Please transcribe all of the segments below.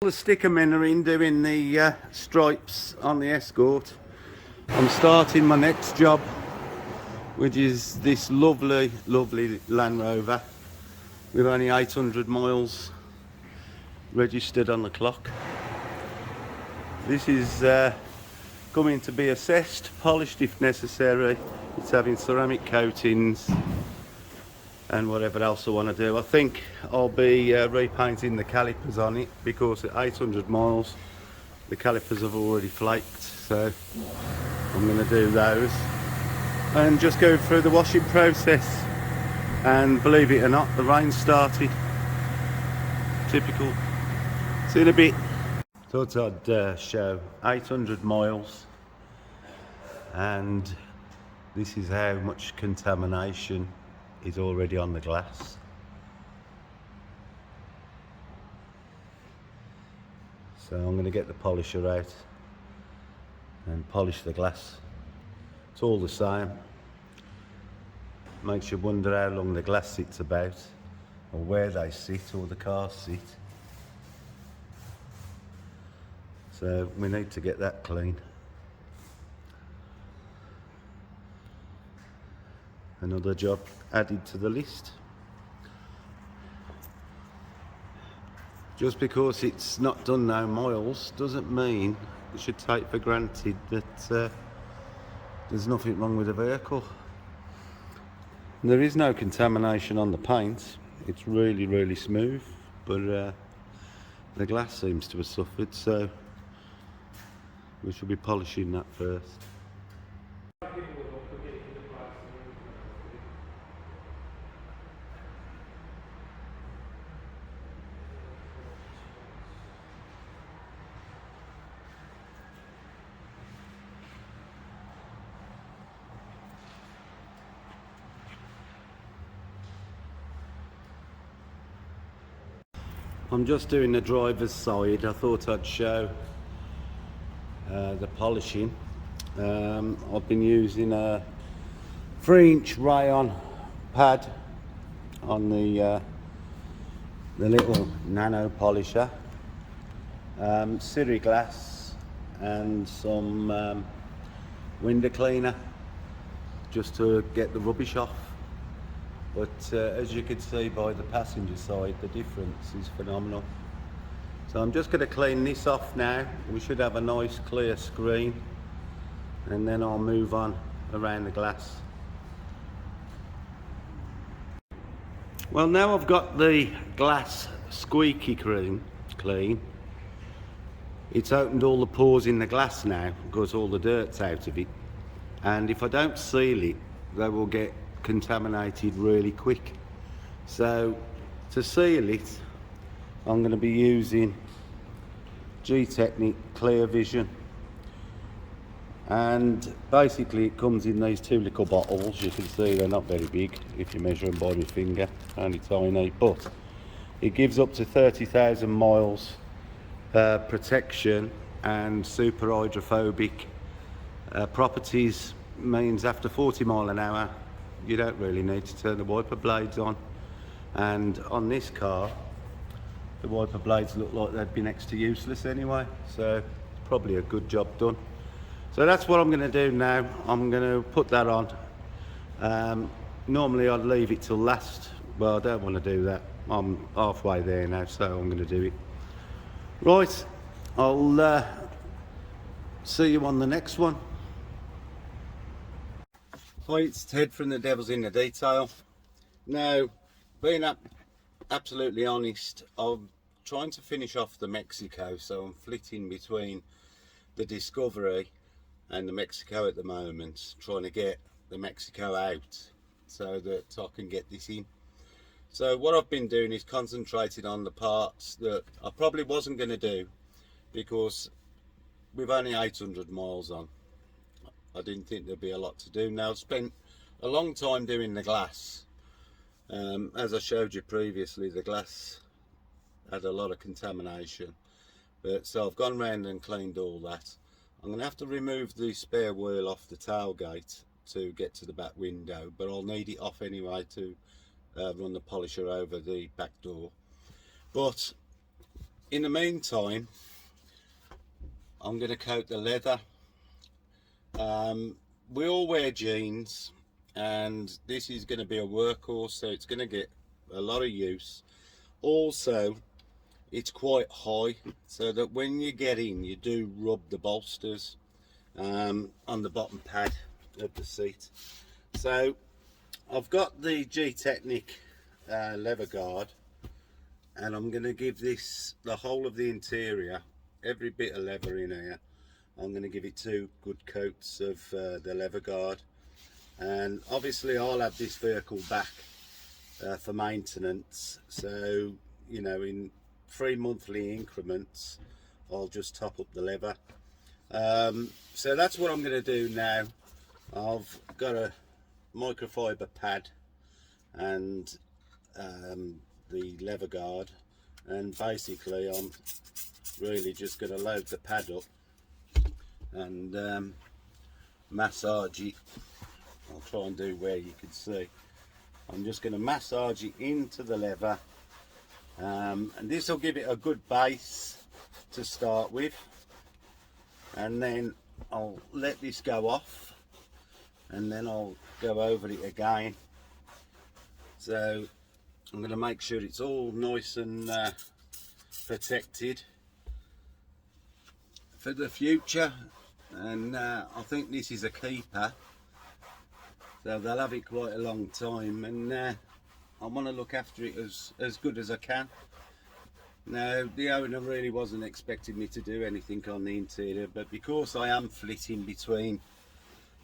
The sticker men are in doing the stripes on the Escort. I'm starting my next job, which is this lovely Land Rover with only 800 miles registered on the clock. This is coming to be assessed, polished if necessary. It's having ceramic coatings and whatever else I want to do. I think I'll be repainting the calipers on it, because at 800 miles the calipers have already flaked, so I'm going to do those and just go through the washing process. And believe it or not, the rain started. Typical. See you in a bit. Thought I'd show 800 miles, and this is how much contamination is already on the glass. So I'm going to get the polisher out and polish the glass. It's all the same. Makes you wonder how long the glass sits about, or where they sit, or the cars sit. So we need to get that clean. Another job added to the list. Just because it's not done no miles doesn't mean you should take for granted that there's nothing wrong with the vehicle. There is no contamination on the paint. It's really smooth, but the glass seems to have suffered, so we should be polishing that first. I'm just doing the driver's side. I thought I'd show the polishing. I've been using a 3-inch rayon pad on the little nano polisher, Siri glass and some window cleaner just to get the rubbish off. But as you can see by the passenger side, the difference is phenomenal. So I'm just going to clean this off now. We should have a nice clear screen, and then I'll move on around the glass. Well, now I've got the glass squeaky clean. It's opened all the pores in the glass now, because all the dirt's out of it. And if I don't seal it, they will get contaminated really quick. So to seal it, I'm going to be using G-Technic Clear Vision, and basically it comes in these 2 little bottles. You can see they're not very big if you measure them by my finger, only tiny, but it gives up to 30,000 miles protection and super hydrophobic properties. Means after 40 miles an hour you don't really need to turn the wiper blades on, and on this car the wiper blades look like they'd be next to useless anyway, so it's probably a good job done. So that's what I'm going to do now. I'm going to put that on. Normally I'd leave it till last, but I don't want to do that. I'm halfway there now, so I'm going to do it. Right, I'll see you on the next one. Hi, it's Ted from the Devil's in the Detail. Now, being absolutely honest, I'm trying to finish off the Mexico, so I'm flitting between the Discovery and the Mexico at the moment, trying to get the Mexico out so that I can get this in. So what I've been doing is concentrating on the parts that I probably wasn't going to do, because with only 800 miles on, I didn't think there'd be a lot to do. Now, I've spent a long time doing the glass. As I showed you previously, the glass had a lot of contamination. So I've gone round and cleaned all that. I'm going to have to remove the spare wheel off the tailgate to get to the back window, but I'll need it off anyway to run the polisher over the back door. But in the meantime, I'm going to coat the leather. We all wear jeans, and this is going to be a workhorse, so it's going to get a lot of use. Also, it's quite high, so that when you get in, you do rub the bolsters on the bottom pad of the seat. So I've got the G-Technic leather guard, and I'm going to give this, the whole of the interior, every bit of leather in here, I'm going to give it 2 good coats of the leather guard. And obviously I'll have this vehicle back for maintenance, so you know, in 3 monthly increments I'll just top up the leather. So that's what I'm going to do now. I've got a microfiber pad and the leather guard, and basically I'm really just going to load the pad up and massage it. I'll try and do where you can see. I'm just going to massage it into the leather, and this will give it a good base to start with, and then I'll let this go off, and then I'll go over it again. So I'm going to make sure it's all nice and protected for the future, and I think this is a keeper, so they'll have it quite a long time, and I want to look after it as good as I can. Now, the owner really wasn't expecting me to do anything on the interior, but because I am flitting between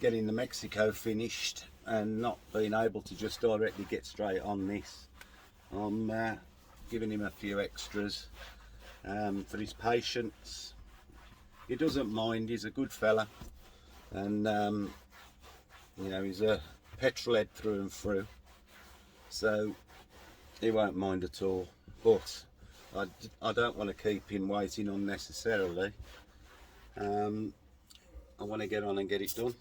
getting the Mexico finished and not being able to just directly get straight on this, I'm giving him a few extras for his patience. He doesn't mind, he's a good fella, and you know, he's a petrol head through and through, so he won't mind at all. But I don't want to keep him waiting unnecessarily. I want to get on and get it done.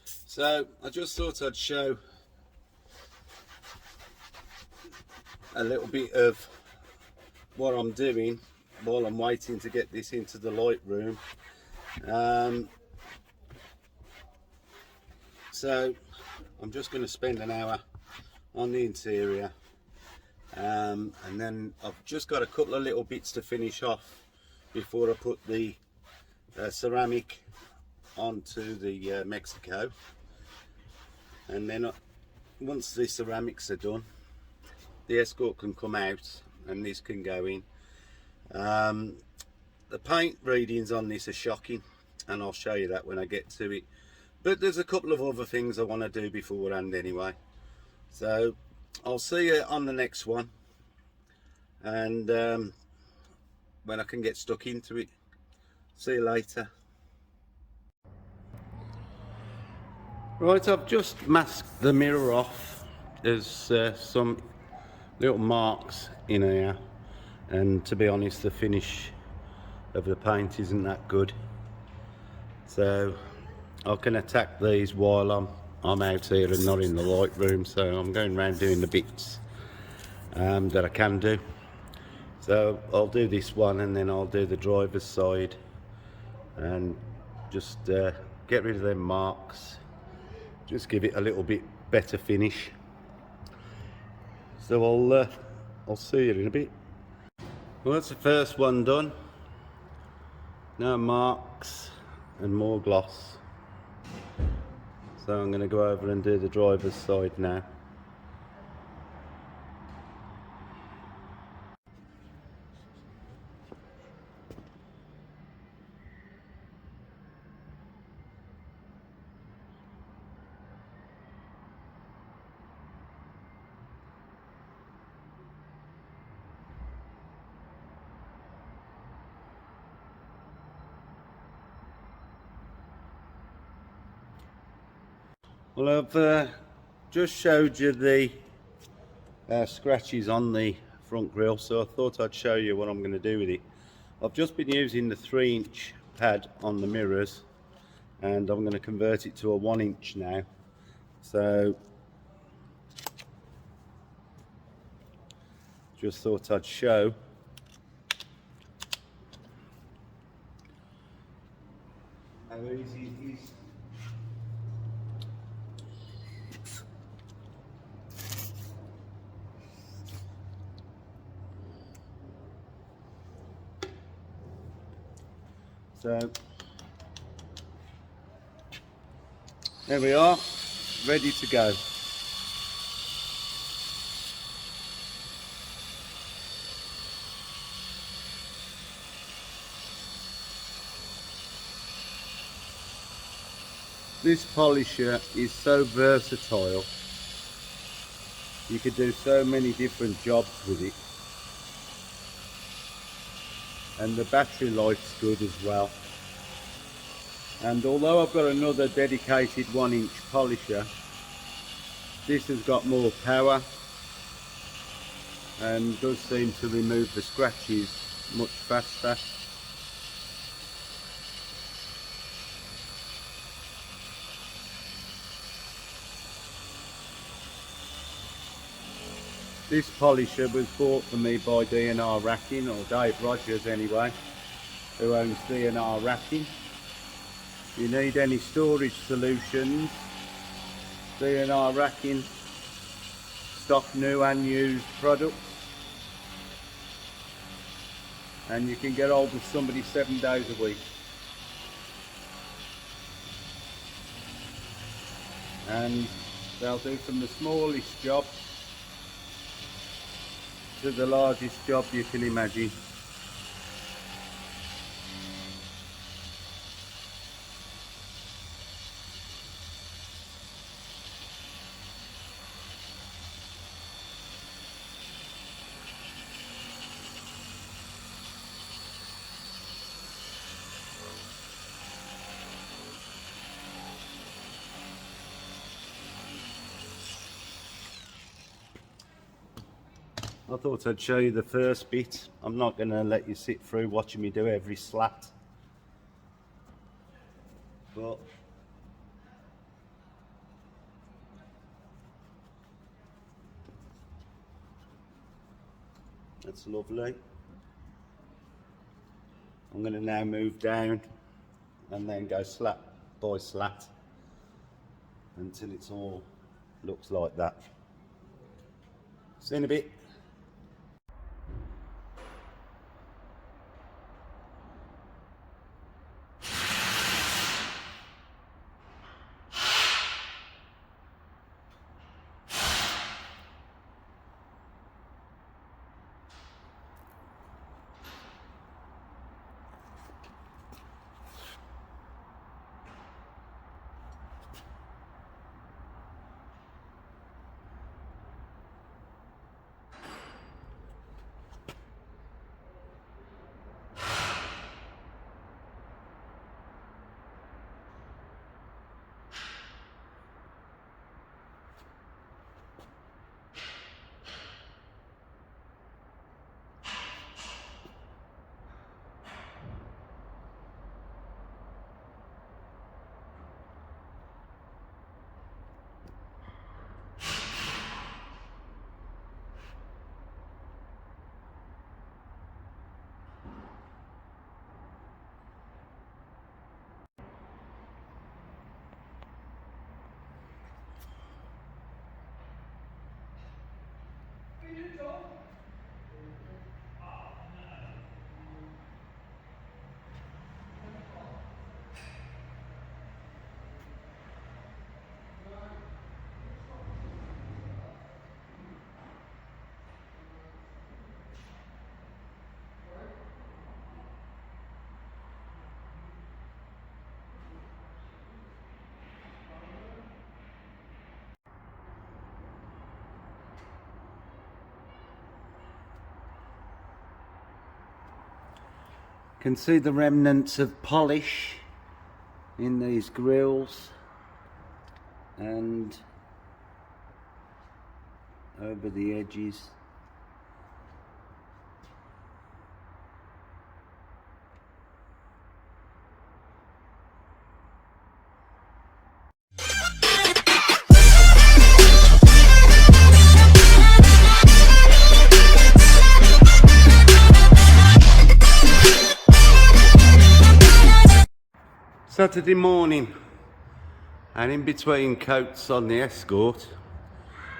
So I just thought I'd show a little bit of what I'm doing while I'm waiting to get this into the light room. So I'm just going to spend an hour on the interior, and then I've just got a couple of little bits to finish off before I put the ceramic onto the Mexico, and then once the ceramics are done, the Escort can come out and this can go in. The paint readings on this are shocking, and I'll show you that when I get to it, but there's a couple of other things I want to do beforehand anyway. So I'll see you on the next one, and when I can get stuck into it. See you later. Right, I've just masked the mirror off. There's some little marks in here, and to be honest, the finish of the paint isn't that good, so I can attack these while I'm out here and not in the light room. So I'm going around doing the bits that I can do. So I'll do this one, and then I'll do the driver's side, and just get rid of them marks, just give it a little bit better finish. So I'll see you in a bit. Well, that's the first one done. No marks and more gloss. So I'm going to go over and do the driver's side now. Well, I've just showed you the scratches on the front grille, so I thought I'd show you what I'm going to do with it. I've just been using the 3-inch pad on the mirrors, and I'm going to convert it to a 1-inch now. So just thought I'd show easy it is. So there we are, ready to go. This polisher is so versatile. You could do so many different jobs with it. And the battery life's good as well. And although I've got another dedicated 1-inch polisher, this has got more power and does seem to remove the scratches much faster. This polisher was bought for me by D&R Racking, or Dave Rogers anyway, who owns D&R Racking. If you need any storage solutions, D&R Racking stock new and used products, and you can get hold of somebody 7 days a week. And they'll do from the smallest job to the largest job you can imagine. I thought I'd show you the first bit. I'm not going to let you sit through watching me do every slat, but that's lovely. I'm going to now move down and then go slat by slat until it's all looks like that. See you in a bit. Can see the remnants of polish in these grills and over the edges. Saturday morning, and in between coats on the Escort,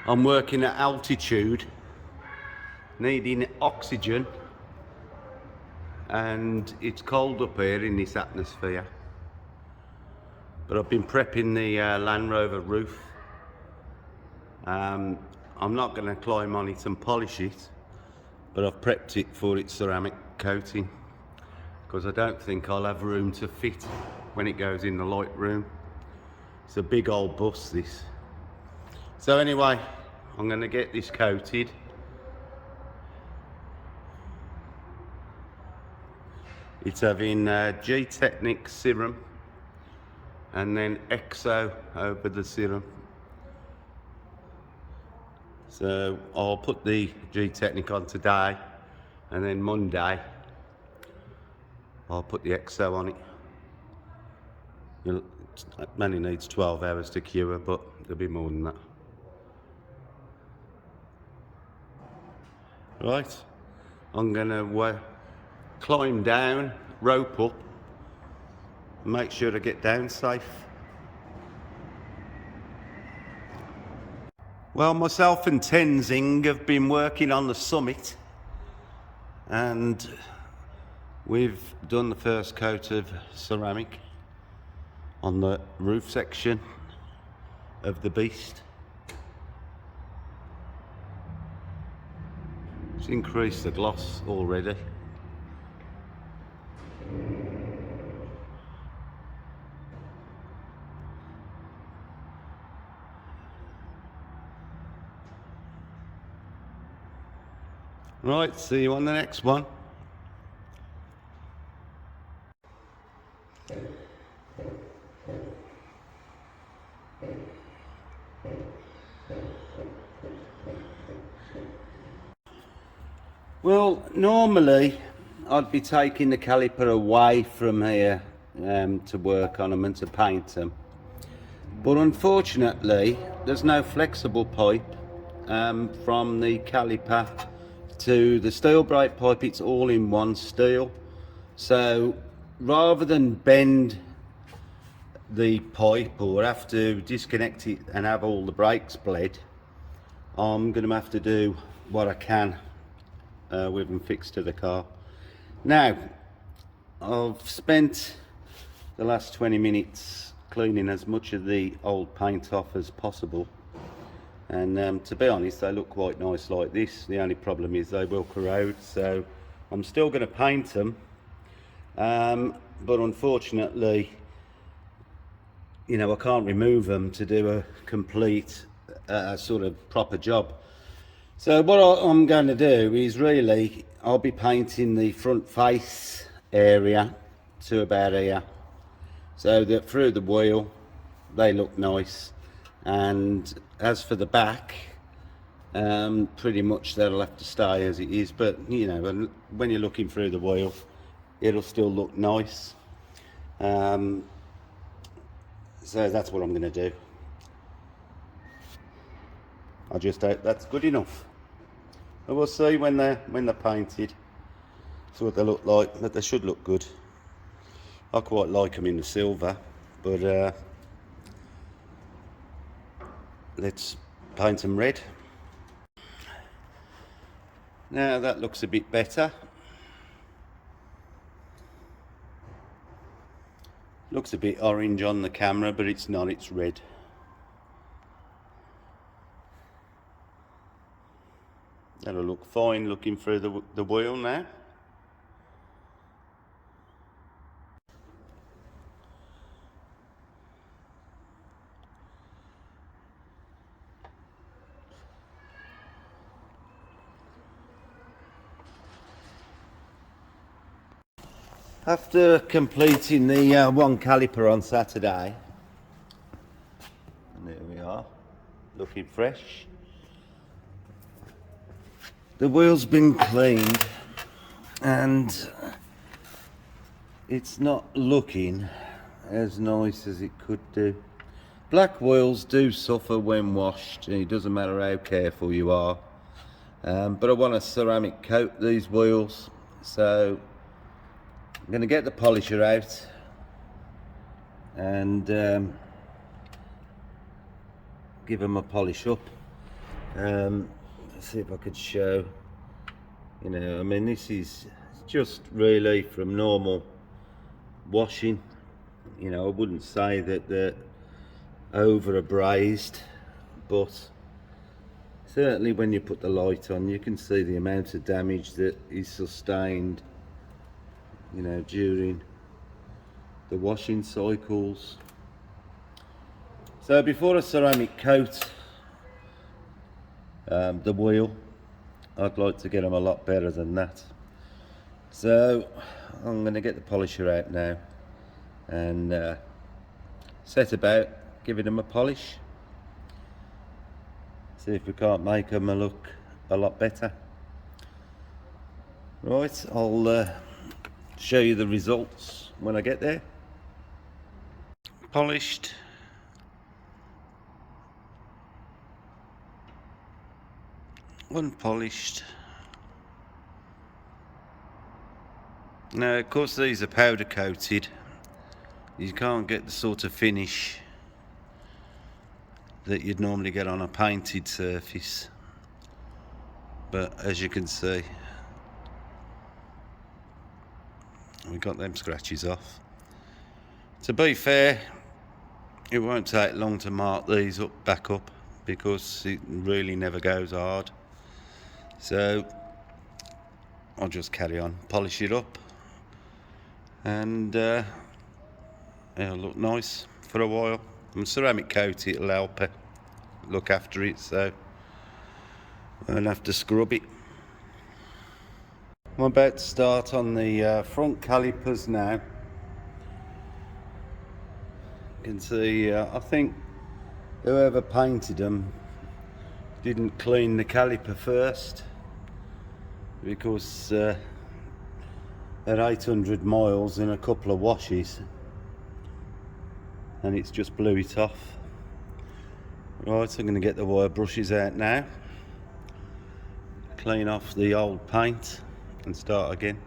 I'm working at altitude, needing oxygen, and it's cold up here in this atmosphere. But I've been prepping the Land Rover roof. I'm not going to climb on it and polish it, but I've prepped it for its ceramic coating, because I don't think I'll have room to fit when it goes in the light room. It's a big old bus, this. So anyway, I'm going to get this coated. It's having G-Technic serum and then EXO over the serum. So I'll put the G-Technic on today, and then Monday I'll put the EXO on it. It only needs 12 hours to cure, but there'll be more than that. Right, I'm gonna climb down, rope up, make sure I get down safe. Well, myself and Tenzing have been working on the summit, and we've done the first coat of ceramic on the roof section of the beast. It's increased the gloss already. Right, see you on the next one. Well, normally I'd be taking the caliper away from here to work on them and to paint them, but unfortunately there's no flexible pipe from the caliper to the steel brake pipe. It's all in one steel, so rather than bend the pipe or have to disconnect it and have all the brakes bled, I'm going to have to do what I can with them fixed to the car. Now, I've spent the last 20 minutes cleaning as much of the old paint off as possible, and to be honest, they look quite nice like this. The only problem is they will corrode, so I'm still going to paint them, but unfortunately, you know, I can't remove them to do a complete sort of proper job. So what I'm going to do is really, I'll be painting the front face area to about here, so that through the wheel they look nice, and as for the back, pretty much that'll have to stay as it is, but you know, when you're looking through the wheel it'll still look nice. So that's what I'm going to do. I just hope that's good enough. And we'll see when they're painted. That's what they look like, but they should look good. I quite like them in the silver, but let's paint them red. Now that looks a bit better. Looks a bit orange on the camera, but it's not, it's red. That'll look fine looking through the wheel now. After completing the one caliper on Saturday, and there we are, looking fresh. The wheel's been cleaned and it's not looking as nice as it could do. Black wheels do suffer when washed, it doesn't matter how careful you are, but I want to ceramic coat these wheels, so I'm going to get the polisher out and give them a polish up. Let's see if I could show. You know, I mean, this is just really from normal washing. You know, I wouldn't say that they're over abrased, but certainly when you put the light on, you can see the amount of damage that is sustained, you know, during the washing cycles. So before I ceramic coat the wheel, I'd like to get them a lot better than that. So I'm going to get the polisher out now and set about giving them a polish. See if we can't make them look a lot better. Right, I'll show you the results when I get there. Polished. Unpolished. Now, of course, these are powder coated. You can't get the sort of finish that you'd normally get on a painted surface, but as you can see, we got them scratches off. To be fair, it won't take long to mark these back up because it really never goes hard. So I'll just carry on, polish it up, and it'll look nice for a while. And ceramic coat, it'll help look after it, so I won't have to scrub it. I'm about to start on the front calipers now. You can see, I think whoever painted them didn't clean the caliper first, because at 800 miles in a couple of washes, and it's just blew it off. Right, I'm going to get the wire brushes out now, clean off the old paint and start again.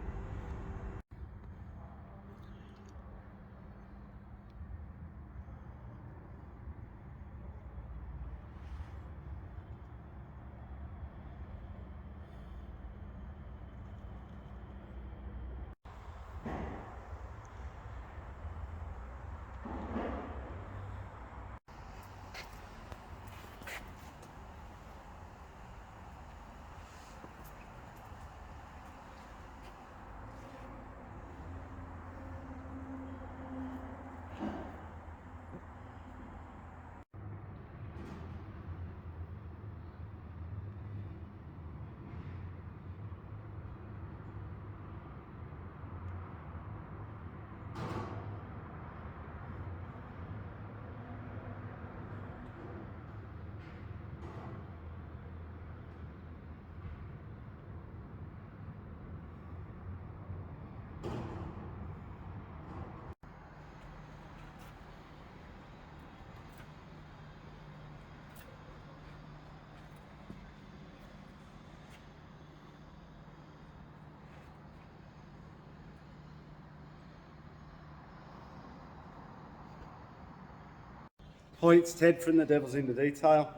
Hi, it's Ted from the Devil's in the Detail.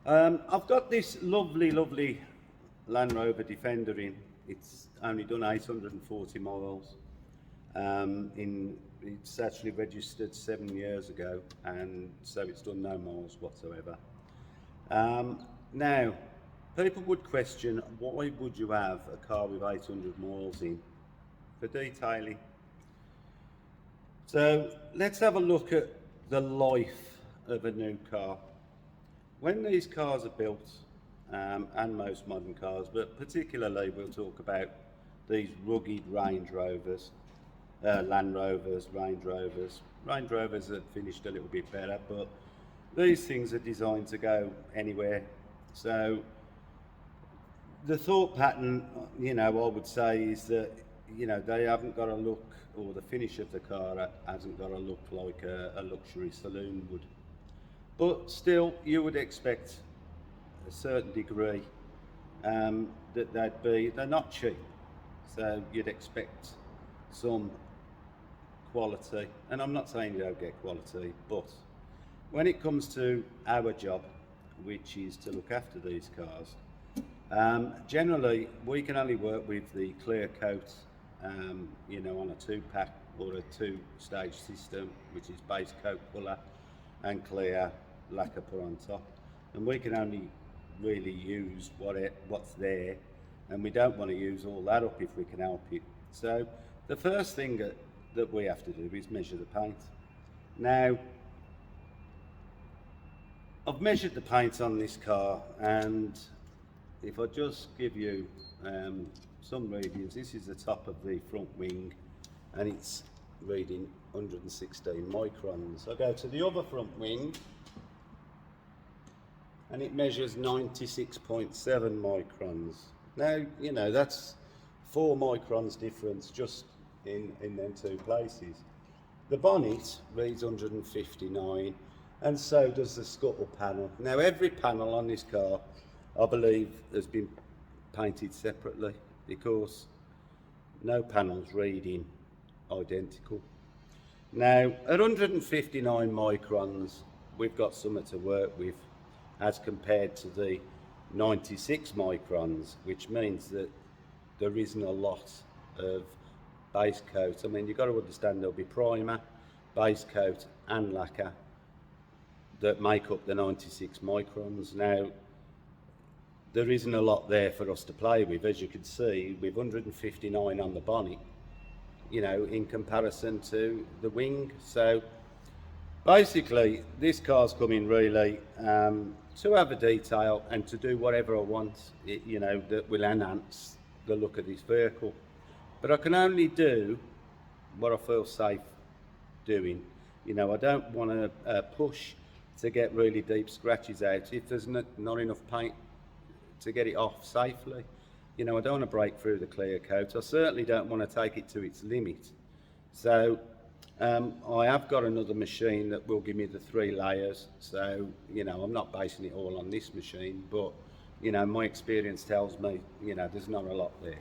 I've got this lovely Landrover Defender in. It's only done 840 miles. It's actually registered 7 years ago, and so it's done no miles whatsoever. Now, people would question, why would you have a car with 800 miles in for detailing? So let's have a look at the life of a new car. When these cars are built, and most modern cars, but particularly we'll talk about these rugged Range Rovers, Land Rovers, Range Rovers. Range Rovers are finished a little bit better, but these things are designed to go anywhere. So the thought pattern, you know, I would say is that, you know, they haven't got a look, or the finish of the car hasn't got a look like a luxury saloon would. But still, you would expect a certain degree that they're not cheap. So you'd expect some quality, and I'm not saying you don't get quality, but when it comes to our job, which is to look after these cars, generally we can only work with the clear coat, you know, on a 2-pack or a 2-stage system, which is base coat colour and clear lacquer put on top, and we can only really use what's there, and we don't want to use all that up if we can help it. So the first thing that we have to do is measure the paint. Now, I've measured the paint on this car, and if I just give you some readings, this is the top of the front wing, and it's reading 116 microns. I go to the other front wing, and it measures 96.7 microns. Now, you know, that's 4 microns difference just in them 2 places. The bonnet reads 159, and so does the scuttle panel. Now, every panel on this car, I believe, has been painted separately, because no panel's reading identical. Now, at 159 microns, we've got something to work with as compared to the 96 microns, which means that there isn't a lot of base coat. I mean, you've got to understand there'll be primer, base coat and lacquer that make up the 96 microns. Now, there isn't a lot there for us to play with, as you can see, with 159 on the bonnet, you know, in comparison to the wing. So basically, this car's coming really to have a detail and to do whatever I want, you know, that will enhance the look of this vehicle. But I can only do what I feel safe doing. You know, I don't want to push to get really deep scratches out if there's not enough paint to get it off safely. You know, I don't want to break through the clear coat. I certainly don't want to take it to its limit. So I have got another machine that will give me the 3 layers. So, you know, I'm not basing it all on this machine, but, you know, my experience tells me, you know, there's not a lot there.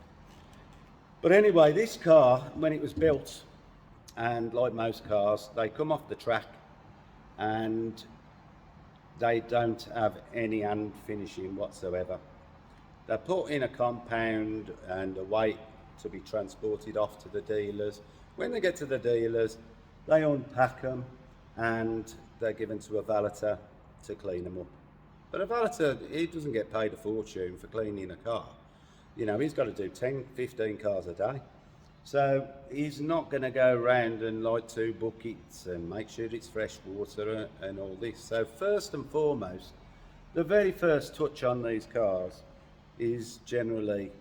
But anyway, this car, when it was built, and like most cars, they come off the track and they don't have any hand finishing whatsoever. They're put in a compound and await to be transported off to the dealers. When they get to the dealers, they unpack them and they're given to a valeter to clean them up. But a valeter, he doesn't get paid a fortune for cleaning a car. You know, he's got to do 10, 15 cars a day. So he's not going to go around and light 2 buckets and make sure it's fresh water and all this. So first and foremost, the very first touch on these cars is generally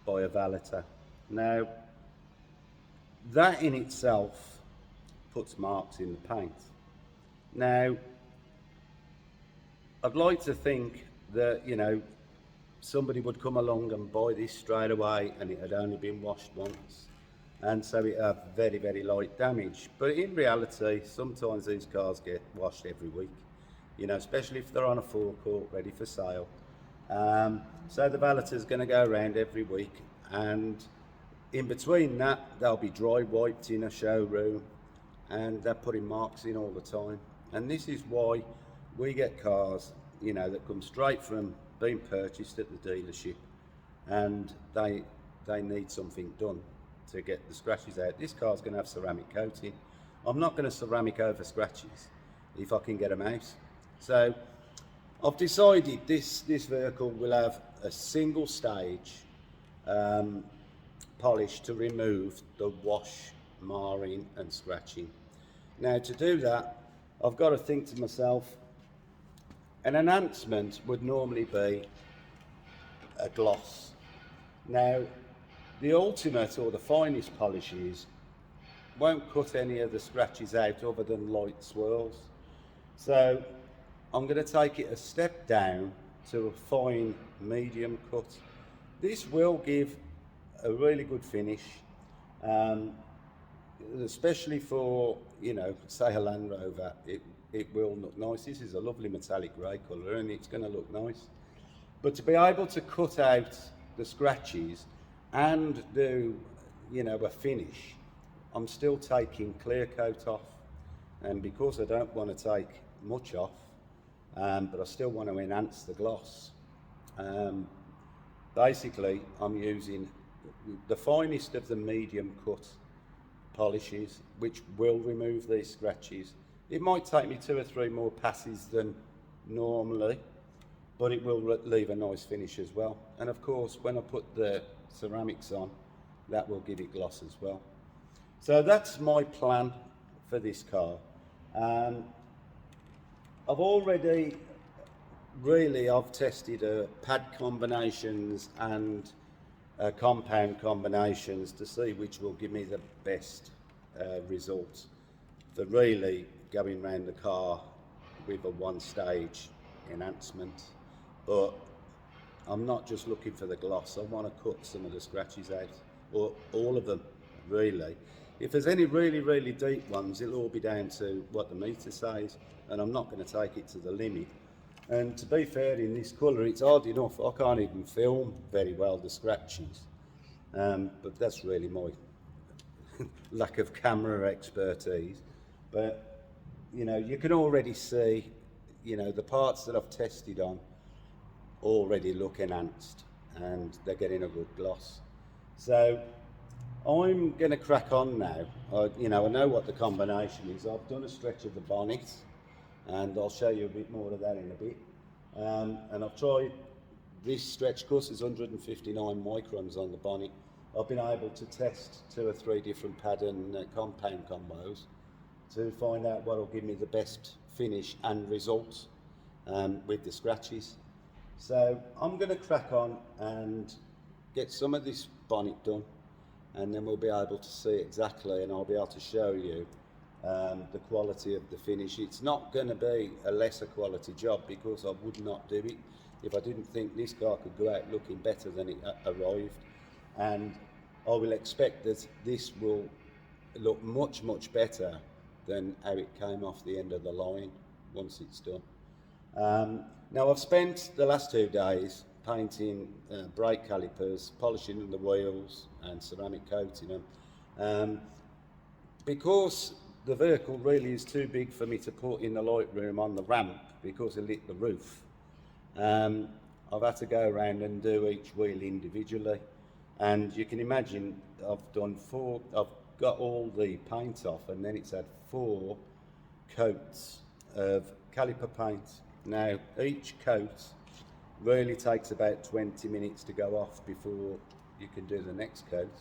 by a valeter. Now, that in itself puts marks in the paint. Now, I'd like to think that, you know, somebody would come along and buy this straight away and it had only been washed once, and so it had very, very light damage. But in reality, sometimes these cars get washed every week, you know, especially if they're on a forecourt ready for sale. So the valeter's going to go around every week, and in between that they'll be dry wiped in a showroom, and they're putting marks in all the time. And this is why we get cars, you know, that come straight from being purchased at the dealership, and they need something done to get the scratches out. This car's going to have ceramic coating. I'm not going to ceramic over scratches if I can get them out. So I've decided this vehicle will have a single stage polish to remove the wash, marring and scratching. Now, to do that, I've got to think to myself, an enhancement would normally be a gloss. Now, the ultimate or the finest polishes won't cut any of the scratches out other than light swirls. So I'm going to take it a step down to a fine medium cut. This will give a really good finish, especially for, you know, say a Land Rover. It will look nice. This is a lovely metallic grey colour and it's going to look nice. But to be able to cut out the scratches and do, you know, a finish I'm still taking clear coat off, and because I don't want to take much off, but I still want to enhance the gloss. Basically, I'm using the finest of the medium cut polishes, which will remove these scratches. It might take me 2 or 3 more passes than normally, but it will leave a nice finish as well. And of course, when I put the ceramics on, that will give it gloss as well. So that's my plan for this car. I've already I've tested pad combinations and compound combinations to see which will give me the best results for really going around the car with a one-stage enhancement. But I'm not just looking for the gloss, I want to cut some of the scratches out, or all of them really. If there's any really deep ones, it'll all be down to what the meter says, and I'm not going to take it to the limit. And to be fair, in this colour, it's hard enough. I can't even film very well the scratches. But that's really my lack of camera expertise. But, you know, you can already see, you know, the parts that I've tested on already look enhanced and they're getting a good gloss. So I'm going to crack on now. You know, I know what the combination is. I've done a stretch of the bonnet, and I'll show you a bit more of that in a bit. And I've tried this stretch, course is 159 microns on the bonnet. I've been able to test 2 or 3 different pad and compound combos to find out what will give me the best finish and results with the scratches. So I'm going to crack on and get some of this bonnet done, and then we'll be able to see exactly, and I'll be able to show you the quality of the finish. It's not going to be a lesser quality job, because I would not do it if I didn't think this car could go out looking better than it arrived. And I will expect that this will look much better than how it came off the end of the line once it's done. Now I've spent the last 2 days painting brake calipers, polishing the wheels and ceramic coating them. Because the vehicle really is too big for me to put in the Lightroom on the ramp because it lit the roof, I've had to go around and do each wheel individually. And you can imagine I've got all the paint off, and then it's had 4 coats of caliper paint. Now each coat really takes about 20 minutes to go off before you can do the next coat.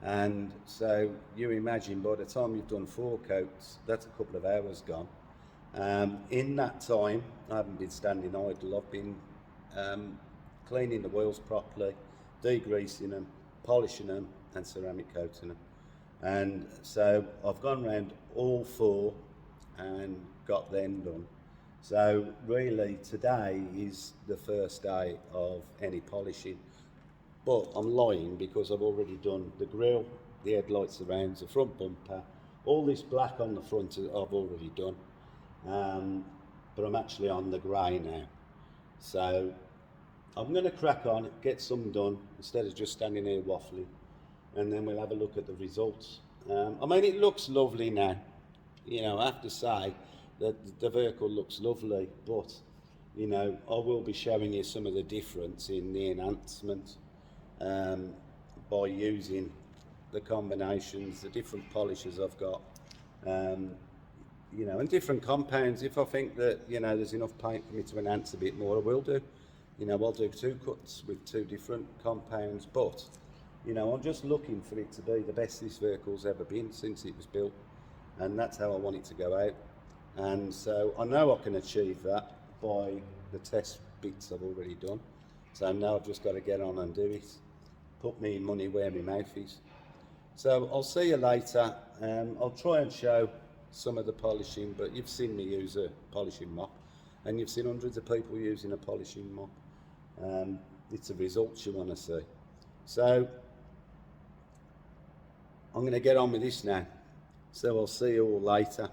And so you imagine by the time you've done 4 coats, that's a couple of hours gone. In that time, I haven't been standing idle. I've been cleaning the wheels properly, degreasing them, polishing them and ceramic coating them. And so I've gone around all 4 and got them done. So really today is the first day of any polishing. But I'm lying, because I've already done the grille, the headlights, the rounds, the front bumper, all this black on the front I've already done. But I'm actually on the grey now. So I'm going to crack on, get some done, instead of just standing here waffling, and then we'll have a look at the results. I mean, it looks lovely now. You know, I have to say that the vehicle looks lovely, but, you know, I will be showing you some of the difference in the enhancement by using the combinations, the different polishes I've got, you know, and different compounds. If I think that, you know, there's enough paint for me to enhance a bit more, I will do. You know, I'll do 2 cuts with 2 different compounds, but, you know, I'm just looking for it to be the best this vehicle's ever been since it was built, and that's how I want it to go out. And so I know I can achieve that by the test bits I've already done. So now I've just got to get on and do it, put me money where my mouth is. So I'll see you later. I'll try and show some of the polishing, but you've seen me use a polishing mop, and you've seen hundreds of people using a polishing mop. It's the results you want to see. So I'm going to get on with this now. So I'll see you all later.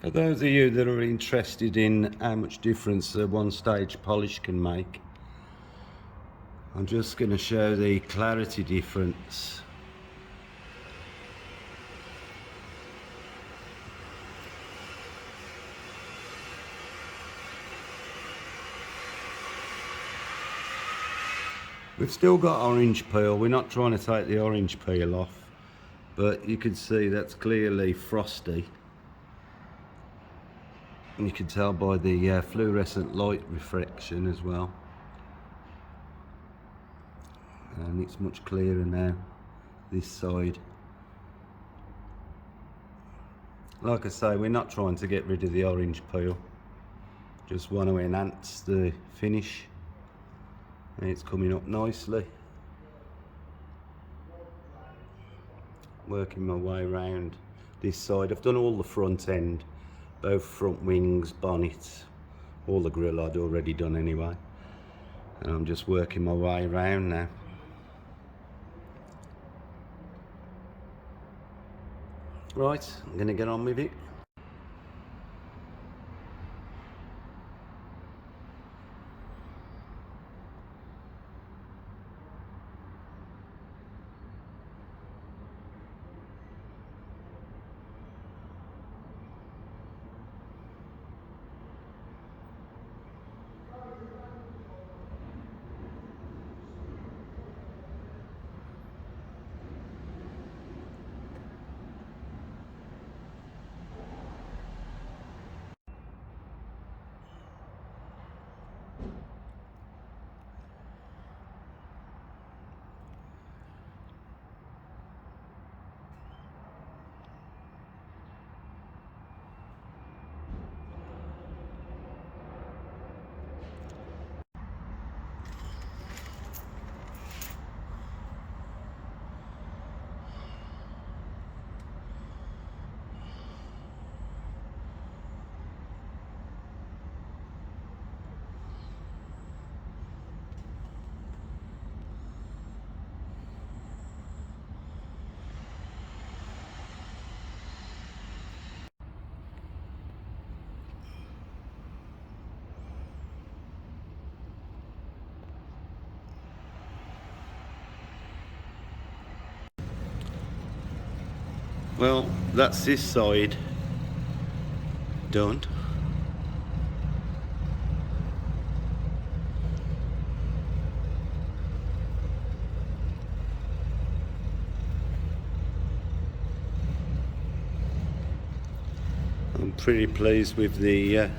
For those of you that are interested in how much difference a one-stage polish can make, I'm just going to show the clarity difference. We've still got orange peel. We're not trying to take the orange peel off, but you can see that's clearly frosty. And you can tell by the fluorescent light reflection as well. And it's much clearer now, this side. Like I say, we're not trying to get rid of the orange peel. Just want to enhance the finish. And it's coming up nicely. Working my way around this side. I've done all the front end. Both front wings, bonnets, all the grille I'd already done anyway. And I'm just working my way around now. Right, I'm going to get on with it. Well, that's this side done. I'm pretty pleased with the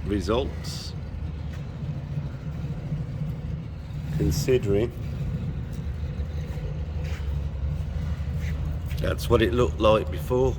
results, considering that's what it looked like before.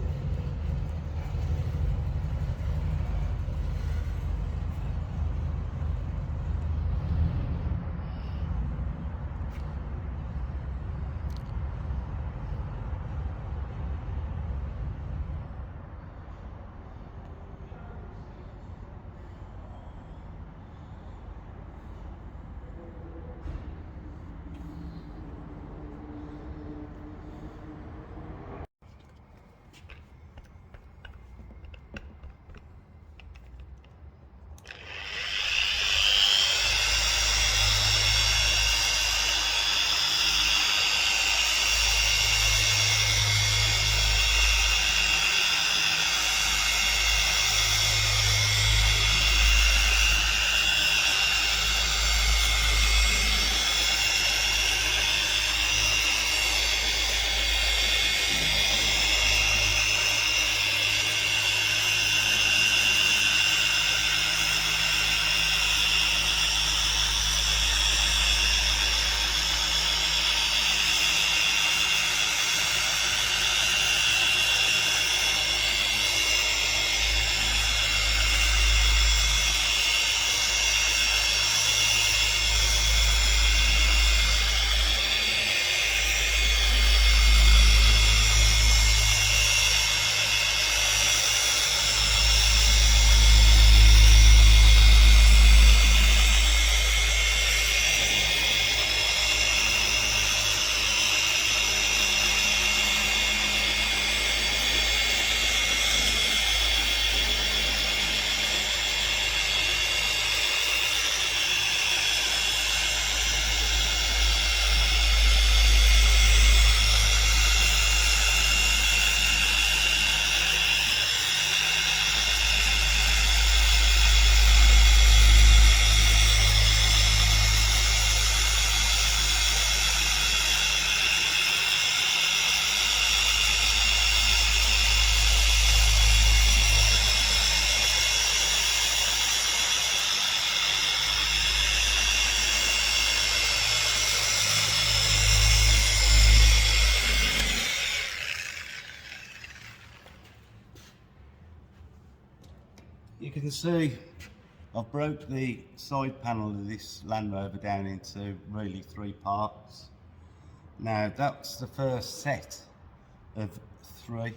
can see I've broke the side panel of this Land Rover down into really 3 parts. Now that's the first set of 3.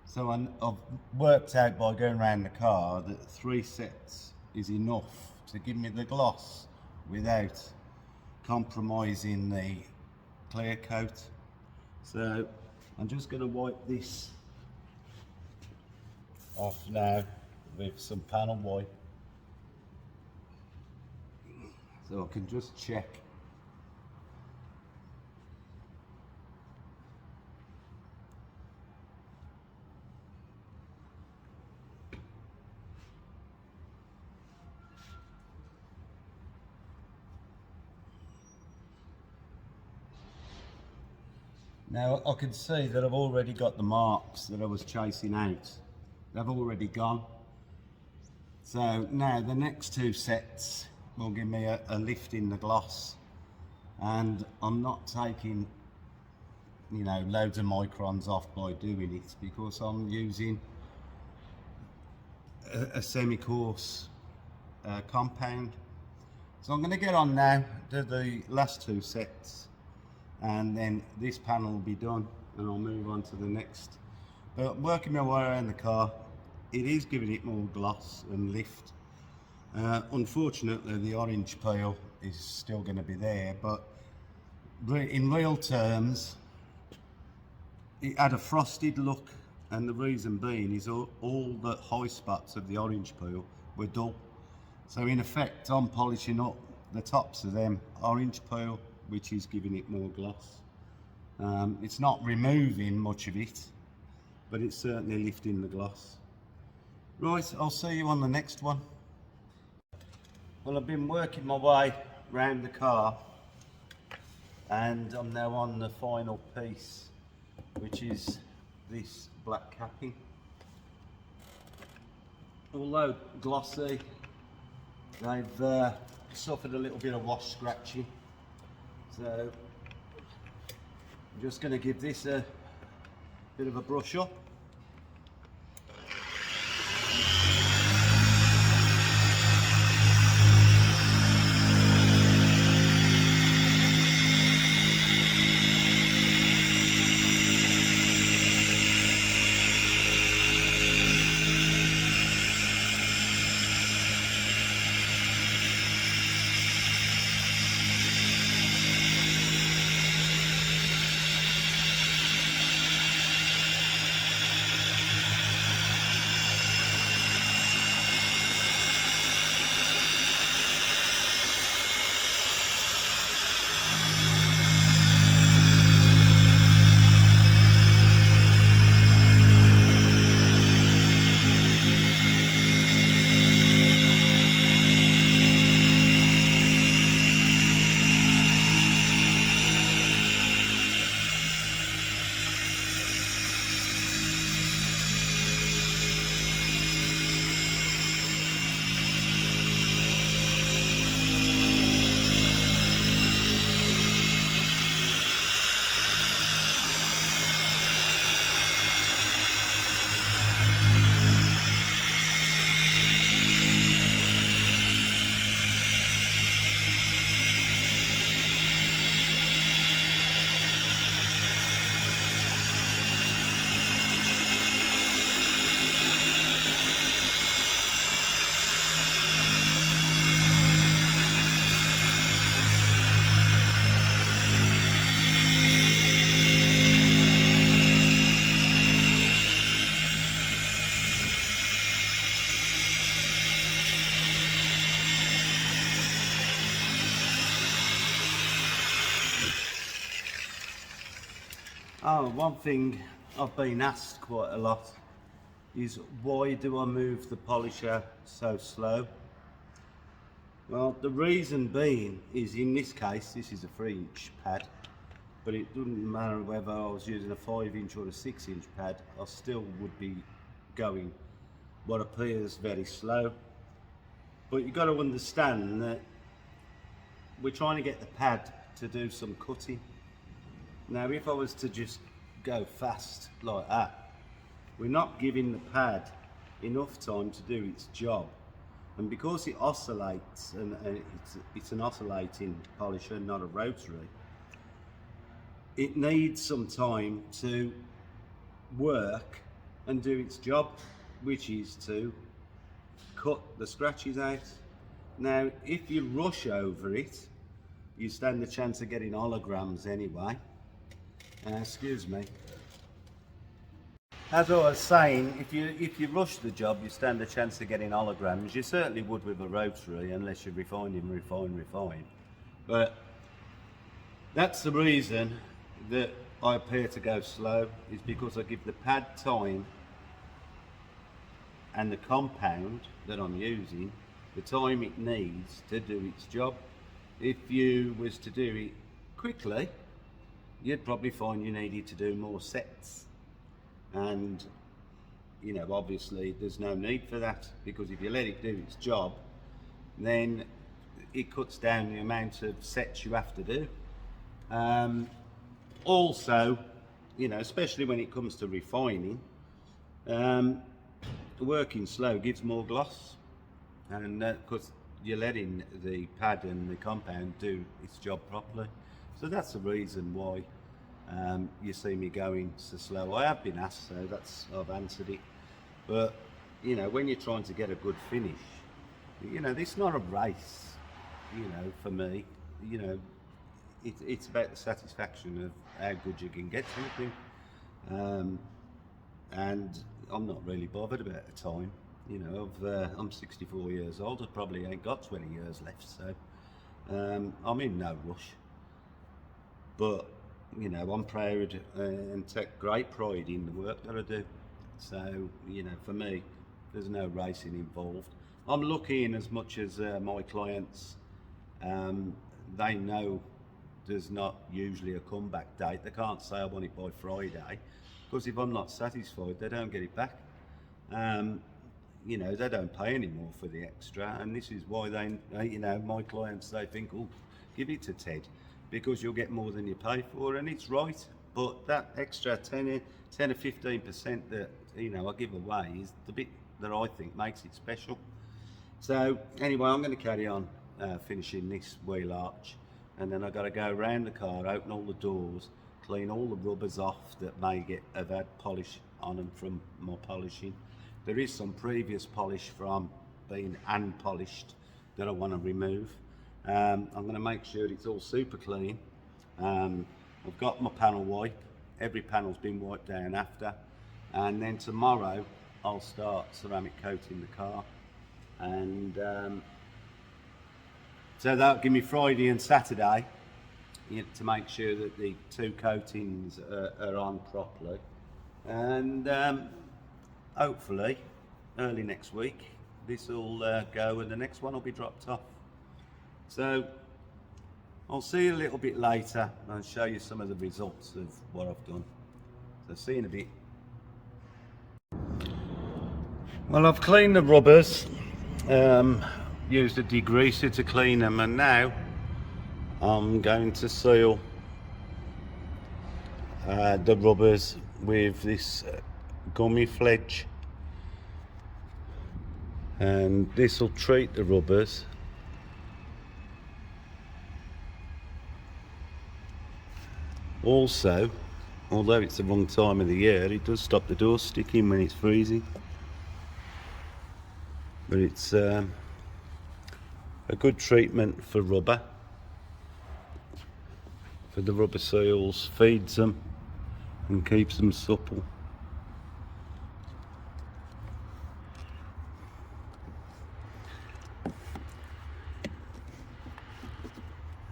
So I've worked out by going around the car that 3 sets is enough to give me the gloss without compromising the clear coat. So I'm just going to wipe this off now with some panel wipe, so I can just check. Now I can see that I've already got the marks that I was chasing out. They've already gone. So now the next 2 sets will give me a lift in the gloss, and I'm not taking, you know, loads of microns off by doing it, because I'm using a semi-coarse compound. So I'm going to get on now, do the last 2 sets, and then this panel will be done and I'll move on to the next. But working my way around the car, it is giving it more gloss and lift. Unfortunately the orange peel is still going to be there, but in real terms it had a frosted look, and the reason being is all the high spots of the orange peel were dull. So in effect I'm polishing up the tops of them orange peel, which is giving it more gloss. It's not removing much of it, but it's certainly lifting the gloss. Right, I'll see you on the next one. Well, I've been working my way round the car, and I'm now on the final piece, which is this black capping. Although glossy, they've suffered a little bit of wash scratching. So I'm just going to give this a bit of a brush up. Oh, one thing I've been asked quite a lot is, why do I move the polisher so slow? Well, the reason being is, in this case, this is a 3-inch pad, but it doesn't matter whether I was using a 5-inch or a 6-inch pad, I still would be going what appears very slow. But you've got to understand that we're trying to get the pad to do some cutting. Now, if I was to just go fast like that, we're not giving the pad enough time to do its job. And because it oscillates, and it's an oscillating polisher, not a rotary, it needs some time to work and do its job, which is to cut the scratches out. Now, if you rush over it, you stand a chance of getting holograms anyway. Excuse me. As I was saying, if you rush the job, you stand a chance of getting holograms. You certainly would with a rotary, unless you refine. But that's the reason that I appear to go slow, is because I give the pad time and the compound that I'm using the time it needs to do its job. If you was to do it quickly, you'd probably find you needed to do more sets. And you know, obviously there's no need for that, because if you let it do its job, then it cuts down the amount of sets you have to do. Also, you know, especially when it comes to refining, working slow gives more gloss, and because you're letting the pad and the compound do its job properly. So that's the reason why you see me going so slow. I have been asked, so I've answered it. But you know, when you're trying to get a good finish, you know, this is not a race, you know, for me. You know, it's about the satisfaction of how good you can get something. And I'm not really bothered about the time. You know, I'm 64 years old. I probably ain't got 20 years left, so I'm in no rush. But you know, I'm proud and take great pride in the work that I do. So you know, for me, there's no racing involved. I'm lucky in as much as my clients, they know there's not usually a comeback date. They can't say I want it by Friday, because if I'm not satisfied, they don't get it back. You know, they don't pay any more for the extra, and this is why they, you know, my clients, they think, oh, give it to Ted, because you'll get more than you pay for, and it's right. But that extra 10 or 15% that, you know, I give away is the bit that I think makes it special. So anyway, I'm going to carry on finishing this wheel arch, and then I've got to go around the car, open all the doors, clean all the rubbers off that may have had polish on them from my polishing. There is some previous polish from being hand polished that I want to remove. I'm going to make sure it's all super clean. I've got my panel wipe. Every panel's been wiped down after, and then tomorrow I'll start ceramic coating the car, and so that'll give me Friday and Saturday, you know, to make sure that the two coatings are on properly, and hopefully early next week this will go and the next one will be dropped off. So I'll see you a little bit later and I'll show you some of the results of what I've done. So see you in a bit. Well, I've cleaned the rubbers, used a degreaser to clean them, and now I'm going to seal the rubbers with this gummy fledge, and this will treat the rubbers also. Although it's the wrong time of the year, it does stop the door sticking when it's freezing, but it's a good treatment for rubber, for the rubber seals, feeds them and keeps them supple.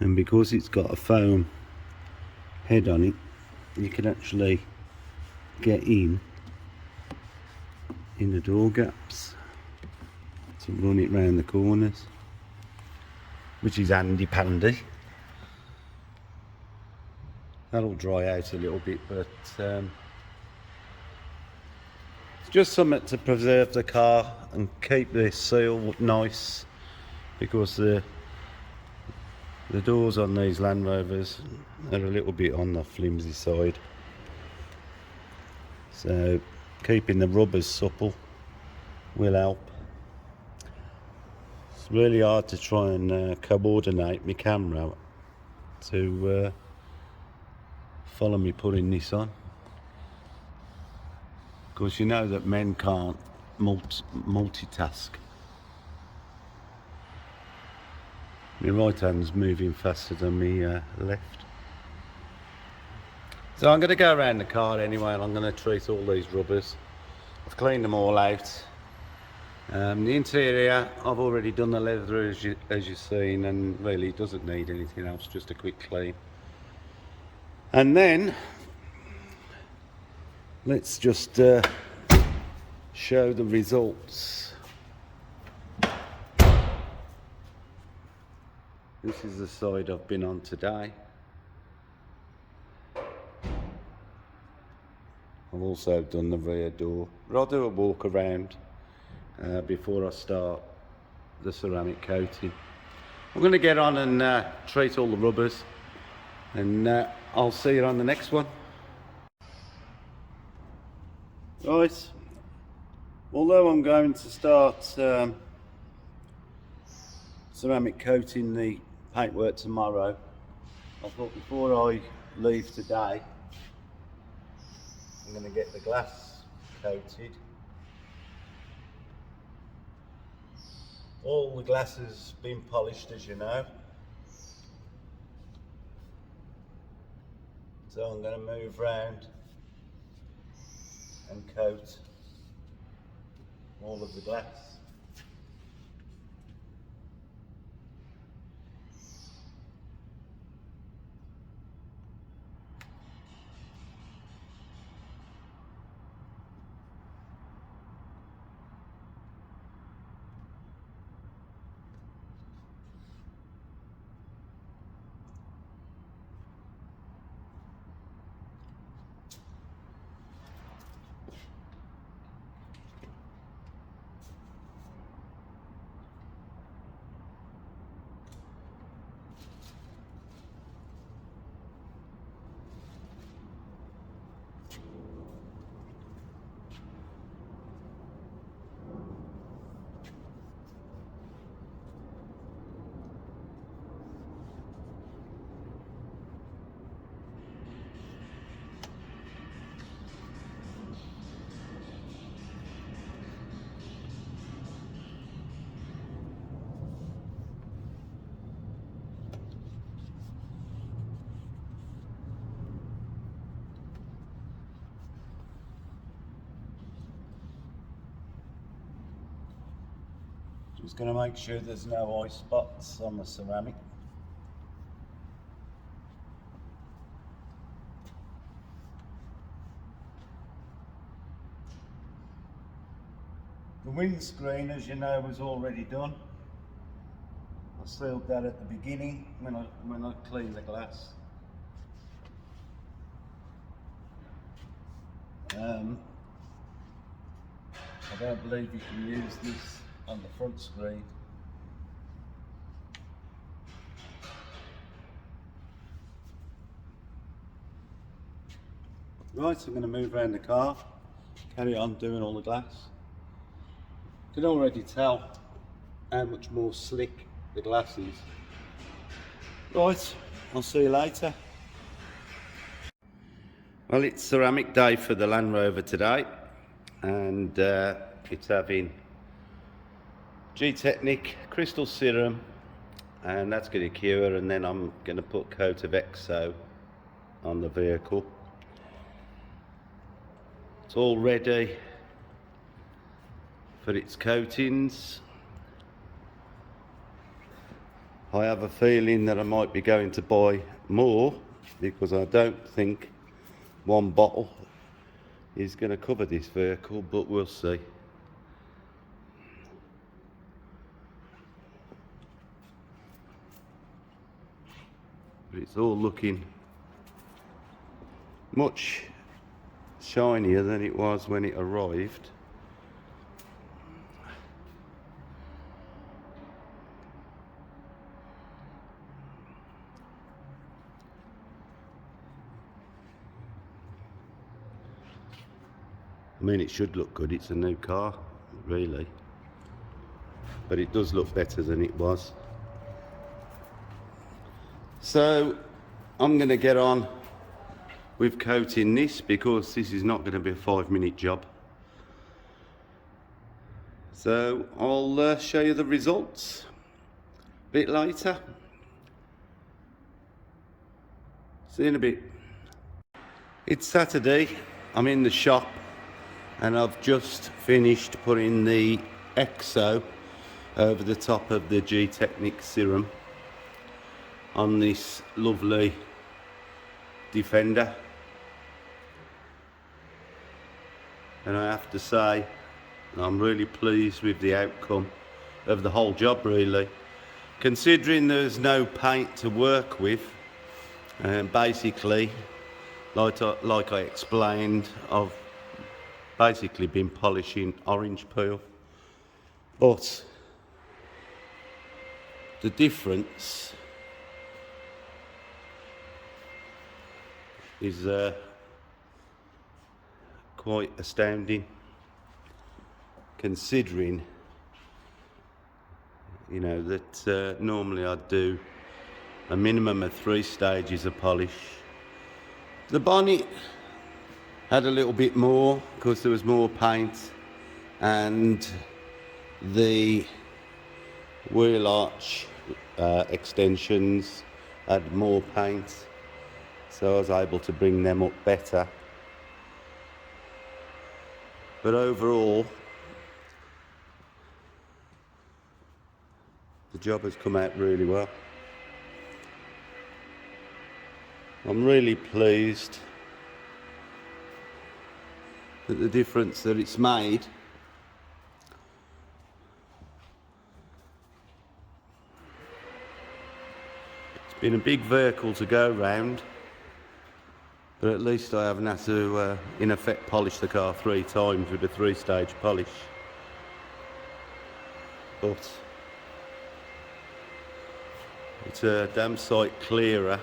And because it's got a foam head on it, you can actually get in the door gaps to run it round the corners, which is handy pandy. That'll dry out a little bit, but it's just something to preserve the car and keep the seal nice, because the doors on these Land Rovers are a little bit on the flimsy side, so keeping the rubbers supple will help. It's really hard to try and coordinate my camera to follow me putting this on. Of course, you know that men can't multitask. My right hand's moving faster than my left. So I'm going to go around the car anyway, and I'm going to treat all these rubbers. I've cleaned them all out. The interior, I've already done the leather as you've seen, and really it doesn't need anything else, just a quick clean. And then let's just show the results. This is the side I've been on today. I've also done the rear door, but I'll do a walk around before I start the ceramic coating. I'm going to get on and treat all the rubbers, and I'll see you on the next one. Right, although I'm going to start ceramic coating the paintwork tomorrow, I thought before I leave today I'm going to get the glass coated. All the glass has been polished, as you know, so I'm going to move round and coat all of the glass. Just going to make sure there's no eye spots on the ceramic. The windscreen, as you know, was already done. I sealed that at the beginning when I cleaned the glass. I don't believe you can use this on the front screen. Right, so I'm going to move around the car, carry on doing all the glass. You can already tell how much more slick the glass is. Right, I'll see you later. Well, it's ceramic day for the Land Rover today, and it's having G-Technic crystal serum, and that's going to cure, and then I'm going to put a coat of exo on the vehicle. It's all ready for its coatings. I have a feeling that I might be going to buy more, because I don't think one bottle is going to cover this vehicle, but we'll see. But it's all looking much shinier than it was when it arrived. I mean, it should look good, it's a new car. It really, but it does look better than it was. So I'm going to get on with coating this, because this is not going to be a 5-minute job. So I'll show you the results a bit later. See you in a bit. It's Saturday, I'm in the shop, and I've just finished putting the EXO over the top of the G-Technic serum on this lovely Defender. And I have to say, I'm really pleased with the outcome of the whole job, really. Considering there's no paint to work with, basically, like I explained, I've basically been polishing orange peel. But the difference is quite astounding, considering, you know, that normally I'd do a minimum of 3 stages of polish. The bonnet had a little bit more because there was more paint, and the wheel arch extensions had more paint, so I was able to bring them up better. But overall, the job has come out really well. I'm really pleased at the difference that it's made. It's been a big vehicle to go round, but at least I haven't had to, in effect, polish the car 3 times with a 3-stage polish. But it's a damn sight clearer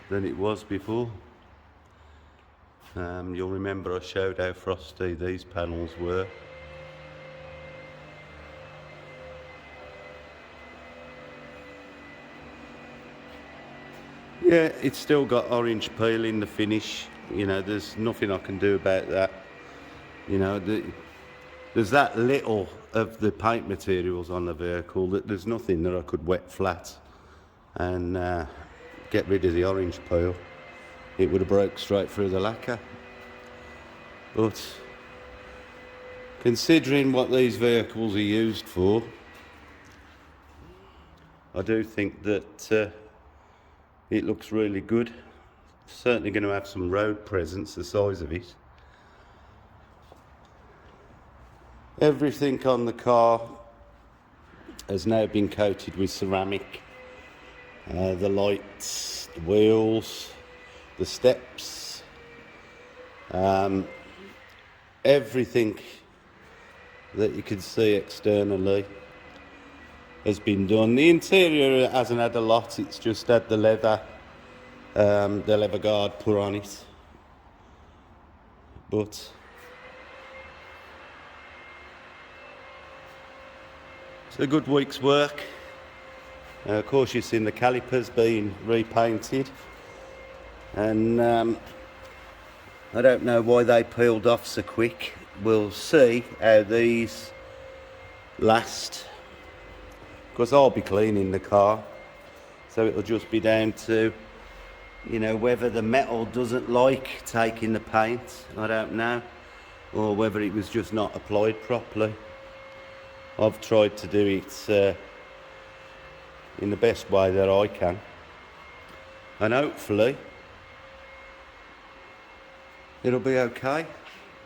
than it was before. You'll remember I showed how frosty these panels were. Yeah, it's still got orange peel in the finish. You know, there's nothing I can do about that. You know, there's that little of the paint materials on the vehicle that there's nothing that I could wet flat and get rid of the orange peel. It would have broke straight through the lacquer. But considering what these vehicles are used for, I do think that it looks really good. Certainly going to have some road presence the size of it. Everything on the car has now been coated with ceramic. The lights, the wheels, the steps, everything that you can see externally has been done. The interior hasn't had a lot, it's just had the leather guard put on it. But it's a good week's work. Of course, you've seen the calipers being repainted, and I don't know why they peeled off so quick. We'll see how these last, because I'll be cleaning the car, so it'll just be down to, you know, whether the metal doesn't like taking the paint, I don't know, or whether it was just not applied properly. I've tried to do it in the best way that I can, and hopefully it'll be okay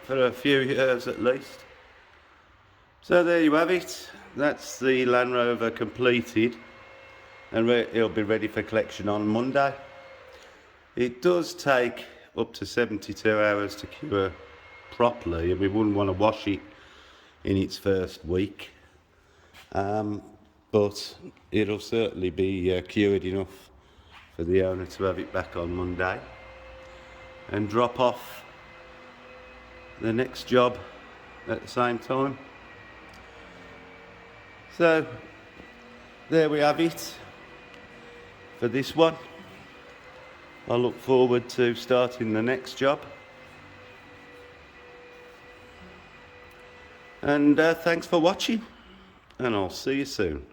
for a few years at least. So there you have it. That's the Land Rover completed, and it'll be ready for collection on Monday. It does take up to 72 hours to cure properly, and we wouldn't want to wash it in its first week. But it'll certainly be cured enough for the owner to have it back on Monday and drop off the next job at the same time. So there we have it for this one. I look forward to starting the next job. And thanks for watching, and I'll see you soon.